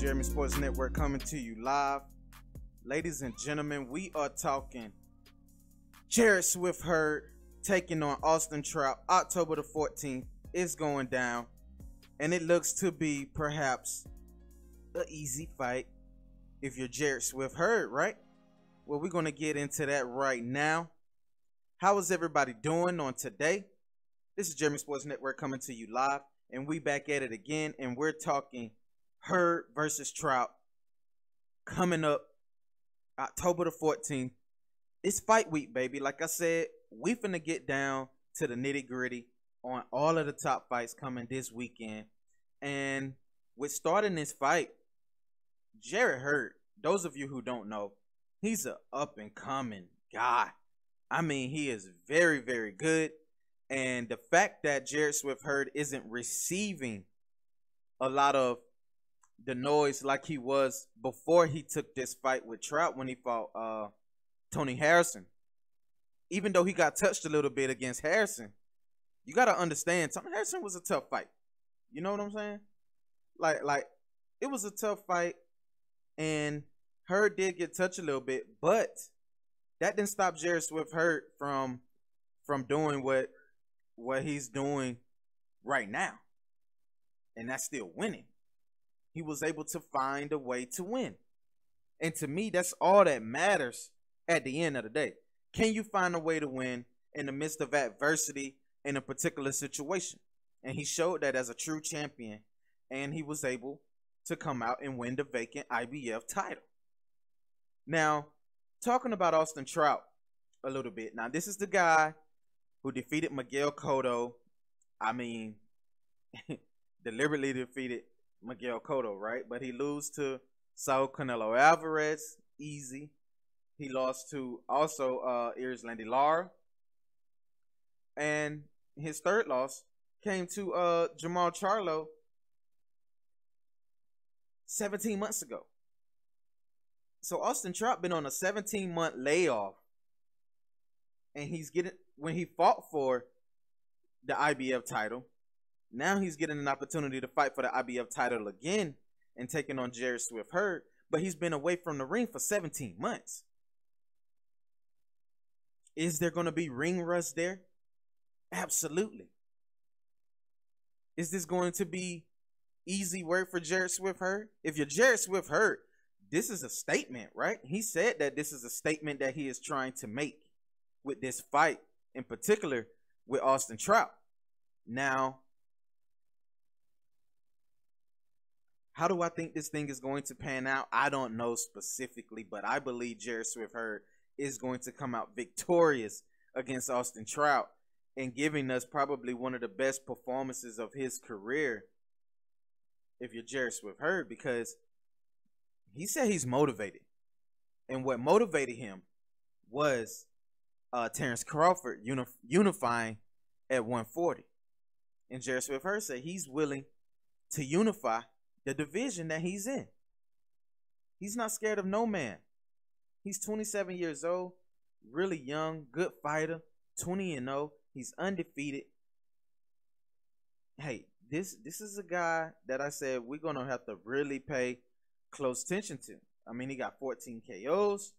Jeremy Sports Network coming to you live. Ladies and gentlemen, we are talking Jarrett Swift Hurd taking on Austin Trout. October the 14th is going down, and it looks to be perhaps an easy fight if you're Jarrett Swift Hurd, right? Well, we're going to get into that right now. How is everybody doing on today? This is Jeremy Sports Network coming to you live, and we back at it again, and we're talking Hurd versus Trout coming up October the 14th. It's fight week, baby. Like I said, we finna get down to the nitty-gritty on all of the top fights coming this weekend. And with starting this fight, Jarrett Hurd, those of you who don't know, he's an up-and-coming guy. I mean, he is very, very good. And the fact that Jarrett Swift Hurd isn't receiving a lot of the noise like he was before he took this fight with Trout when he fought Tony Harrison. Even though he got touched a little bit against Harrison, you got to understand, Tony Harrison was a tough fight. You know what I'm saying? Like it was a tough fight, and Hurd did get touched a little bit, but that didn't stop Jarrett Swift Hurd from doing what he's doing right now, and that's still winning. He was able to find a way to win. And to me, that's all that matters at the end of the day. Can you find a way to win in the midst of adversity in a particular situation? And he showed that as a true champion, and he was able to come out and win the vacant IBF title. Now, talking about Austin Trout a little bit. Now, this is the guy who defeated Miguel Cotto. I mean, deliberately defeated Miguel Cotto, right? But he lose to Saul Canelo Alvarez, easy. He lost to also Landy Lara. And his third loss came to Jamal Charlo 17 months ago. So Austin Trout been on a 17-month layoff. And when he fought for the IBF title, now he's getting an opportunity to fight for the IBF title again and taking on Jarrett Swift Hurd, but he's been away from the ring for 17 months. Is there going to be ring rust there? Absolutely. Is this going to be easy work for Jarrett Swift Hurd? If you're Jarrett Swift Hurd, this is a statement, right? He said that this is a statement that he is trying to make with this fight, in particular with Austin Trout. Now, how do I think this thing is going to pan out? I don't know specifically, but I believe Jarrett Swift Hurd is going to come out victorious against Austin Trout and giving us probably one of the best performances of his career if you're Jarrett Swift Hurd, because he said he's motivated. And what motivated him was Terrence Crawford unifying at 140. And Jarrett Swift Hurd said he's willing to unify the division that he's in. He's not scared of no man. He's 27 years old, really young, good fighter, 20-0. He's undefeated. Hey, this is a guy that I said we're going to have to really pay close attention to. I mean, he got 14 KOs.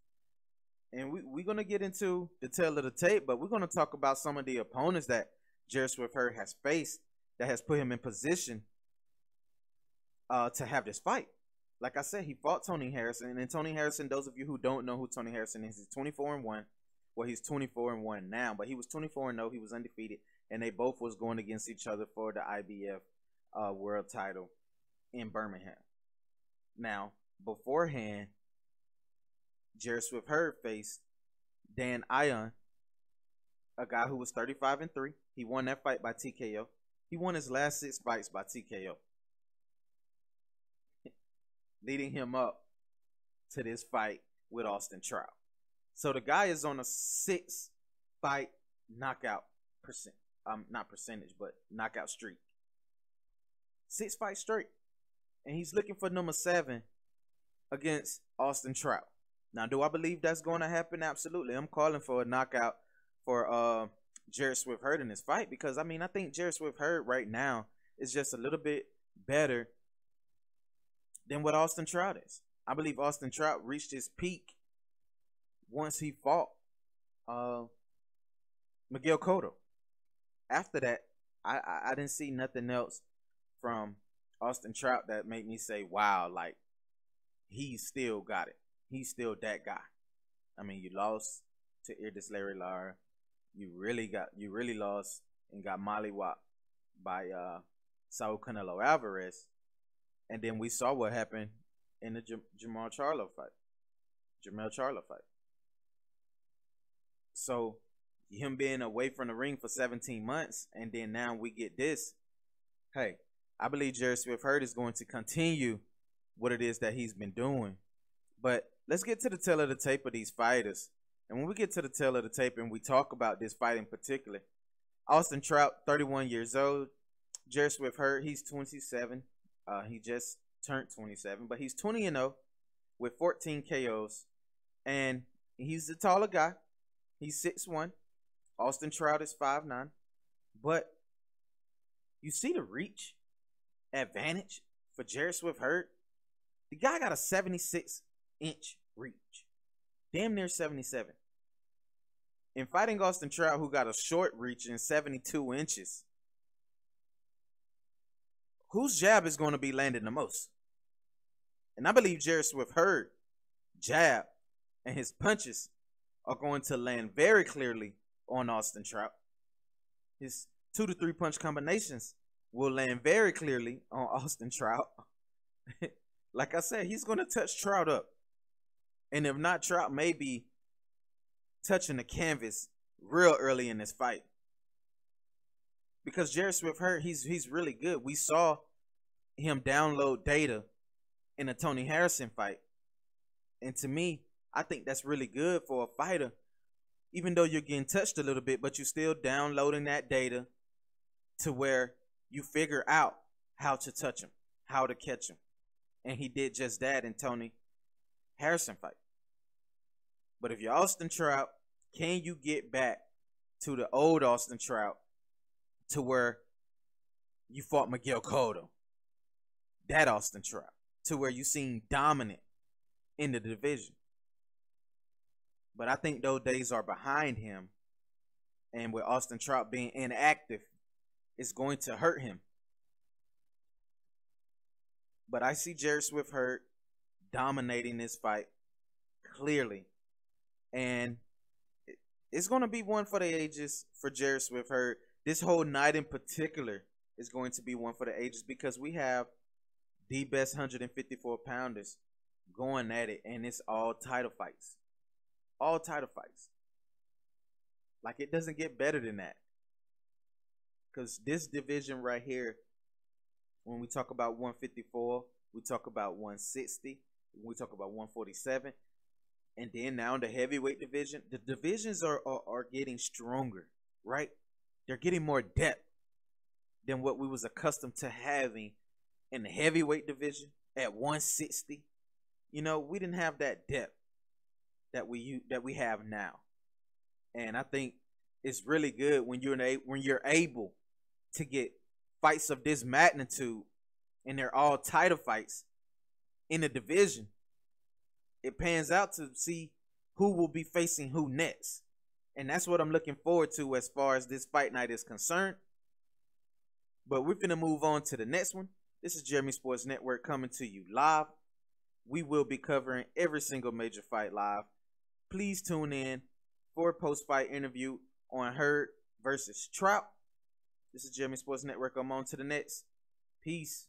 And we're going to get into the tail of the tape, but we're going to talk about some of the opponents that Jarrett Swift Hurd has faced that has put him in position to have this fight. Like I said, he fought Tony Harrison, and Tony Harrison, those of you who don't know who Tony Harrison is, he's 24-1. Well, he's 24-1 now, but he was 24-0. He was undefeated, and they both was going against each other for the IBF world title in Birmingham. Now, beforehand, Jarrett Swift Hurd faced Dan Ion, a guy who was 35-3. He won that fight by TKO. He won his last 6 fights by TKO, leading him up to this fight with Austin Trout. So the guy is on a 6-fight knockout knockout streak. 6 fights straight. And he's looking for number 7 against Austin Trout. Now, do I believe that's going to happen? Absolutely. I'm calling for a knockout for Jarrett Swift Hurd in this fight because, I mean, I think Jarrett Swift Hurd right now is just a little bit better than what Austin Trout is. I believe Austin Trout reached his peak once he fought uh, Miguel Cotto. After that, I didn't see nothing else from Austin Trout that made me say, wow, like he still got it. He's still that guy. I mean, you lost to Irdis Larry Lara. You really lost and got mollywopped by Saul Canelo Alvarez. And then we saw what happened in the Jermell Charlo fight. So him being away from the ring for 17 months, and then now we get this. Hey, I believe Jarrett Hurd is going to continue what it is that he's been doing. But let's get to the tail of the tape of these fighters. And when we get to the tail of the tape and we talk about this fight in particular, Austin Trout, 31 years old. Jarrett Hurd, he's 27. He just turned 27, but he's 20-0 with 14 KOs. And he's the taller guy. He's 6'1". Austin Trout is 5'9". But you see the reach advantage for Jarrett Hurd? The guy got a 76-inch reach. Damn near 77. In fighting Austin Trout, who got a short reach in 72 inches, whose jab is going to be landing the most? And I believe Jarrett Hurd jab and his punches are going to land very clearly on Austin Trout. His 2 to 3 punch combinations will land very clearly on Austin Trout. Like I said, he's going to touch Trout up. And if not, Trout may be touching the canvas real early in this fight. Because Jarrett Hurd, he's really good. We saw him download data in a Tony Harrison fight. And to me, I think that's really good for a fighter. Even though you're getting touched a little bit, but you're still downloading that data to where you figure out how to touch him, how to catch him. And he did just that in Tony Harrison fight. But if you're Austin Trout, can you get back to the old Austin Trout to where you fought Miguel Cotto? That Austin Trout. To where you seem dominant in the division. But I think those days are behind him. And with Austin Trout being inactive, it's going to hurt him. But I see Jarrett Hurd dominating this fight clearly. And it's going to be one for the ages for Jarrett Hurd. This whole night in particular is going to be one for the ages because we have the best 154-pounders going at it, and it's all title fights. All title fights. Like, it doesn't get better than that. Because this division right here, when we talk about 154, we talk about 160, we talk about 147, and then now in the heavyweight division, the divisions are getting stronger, right? They're getting more depth than what we was accustomed to having in the heavyweight division at 160. You know, we didn't have that depth that we have now. And I think it's really good when you're able to get fights of this magnitude, and they're all title fights in the division. It pans out to see who will be facing who next. And that's what I'm looking forward to as far as this fight night is concerned. But we're going to move on to the next one. This is Jeremy Sports Network coming to you live. We will be covering every single major fight live. Please tune in for a post-fight interview on Hurd versus Trout. This is Jeremy Sports Network. I'm on to the next. Peace.